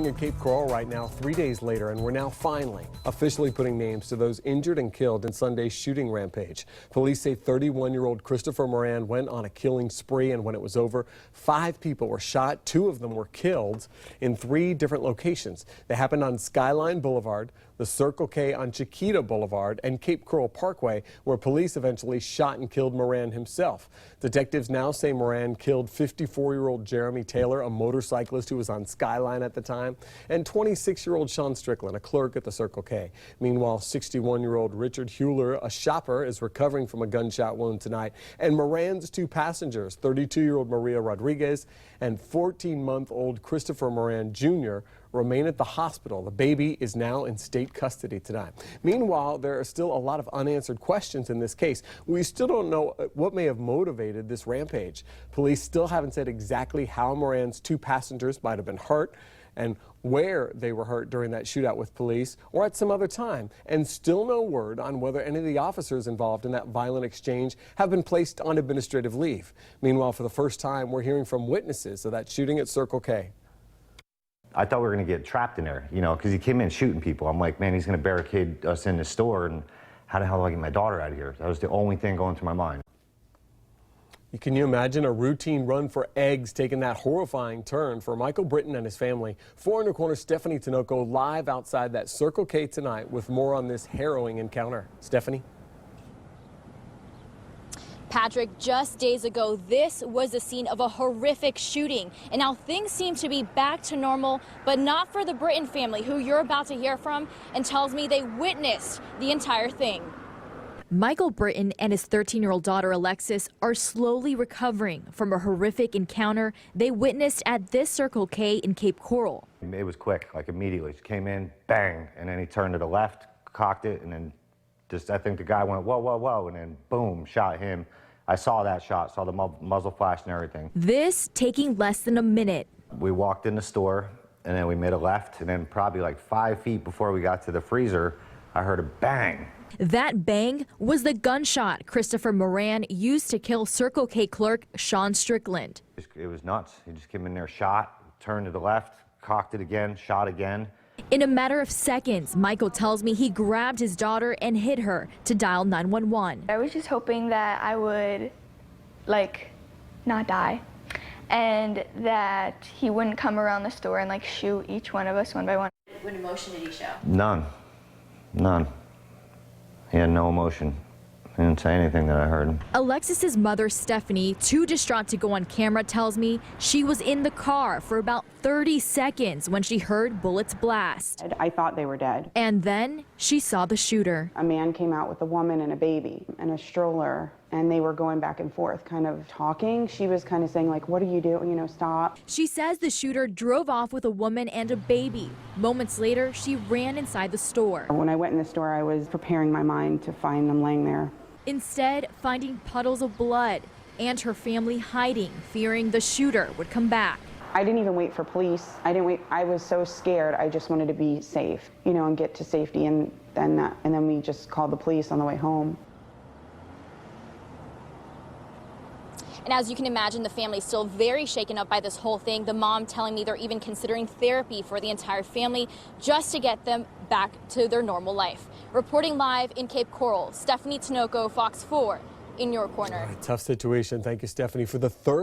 happening in Cape Coral right now, 3 days later, and we're now finally officially putting names to those injured and killed in Sunday's shooting rampage. Police say 31-year-old Christopher Moran went on a killing spree, and when it was over, 5 people were shot. 2 of them were killed in 3 different locations. They happened on Skyline Boulevard, the Circle K on Chiquita Boulevard, and Cape Coral Parkway, where police eventually shot and killed Moran himself. Detectives now say Moran killed 54-year-old Jeremy Taylor, a motorcyclist who was on Skyline at the time, and 26-year-old Sean Strickland, a clerk at the Circle K. Meanwhile, 61-year-old Richard Hewler, a shopper, is recovering from a gunshot wound tonight. And Moran's 2 passengers, 32-year-old Maria Rodriguez and 14-month-old Christopher Moran Jr., remain at the hospital. The baby is now in state custody tonight. Meanwhile, there are still a lot of unanswered questions in this case. We still don't know what may have motivated this rampage. Police still haven't said exactly how Moran's 2 passengers might have been hurt and where they were hurt during that shootout with police or at some other time, and still no word on whether any of the officers involved in that violent exchange have been placed on administrative leave. Meanwhile, for the first time, we're hearing from witnesses of that shooting at Circle K. I thought we were going to get trapped in there, you know, because he came in shooting people. I'm like, man, he's going to barricade us in the store, and how the hell do I get my daughter out of here? That was the only thing going through my mind. Can you imagine a routine run for eggs taking that horrifying turn? For Michael Britton and his family, 4 Corner Stephanie Tinoco live outside that Circle K tonight with more on this harrowing encounter. Stephanie? Patrick, just days ago, this was the scene of a horrific shooting. And now things seem to be back to normal, but not for the Britton family, who you're about to hear from, and tells me they witnessed the entire thing. Michael Britton and his 13-year-old daughter Alexis are slowly recovering from a horrific encounter they witnessed at this Circle K in Cape Coral. It was quick, like immediately. She came in, bang, and then he turned to the left, cocked it, and then just, I think the guy went, whoa, whoa, whoa, and then boom, shot him. I saw that shot, saw the muzzle flash and everything. This taking less than a minute. We walked in the store, and then we made a left, and then probably like 5 feet before we got to the freezer, I heard a bang. That bang was the gunshot Christopher Moran used to kill Circle K clerk Sean Strickland. It was nuts. He just came in there, shot, turned to the left, cocked it again, shot again. In a matter of seconds, Michael tells me he grabbed his daughter and hid her to dial 911. I was just hoping that I would, not die, and that he wouldn't come around the store and, shoot each one of us one by one. What emotion did he show? None. None. He had no emotion. He didn't say anything that I heard. Alexis's mother, Stephanie, too distraught to go on camera, tells me she was in the car for about 30 seconds when she heard bullets blast. I thought they were dead. And then she saw the shooter. A man came out with a woman and a baby and a stroller, and they were going back and forth, kind of talking. She was kind of saying, what are you doing? Stop. She says the shooter drove off with a woman and a baby. Moments later, she ran inside the store. When I went in the store, I was preparing my mind to find them laying there. Instead, finding puddles of blood and her family hiding, fearing the shooter would come back. I didn't even wait for police. I didn't wait. I was so scared. I just wanted to be safe, and get to safety. And then we just called the police on the way home. And as you can imagine, the family is still very shaken up by this whole thing. The mom telling me they're even considering therapy for the entire family just to get them back to their normal life. Reporting live in Cape Coral, Stephanie Tinoco, Fox 4, in your corner. Tough situation. Thank you, Stephanie, for the third.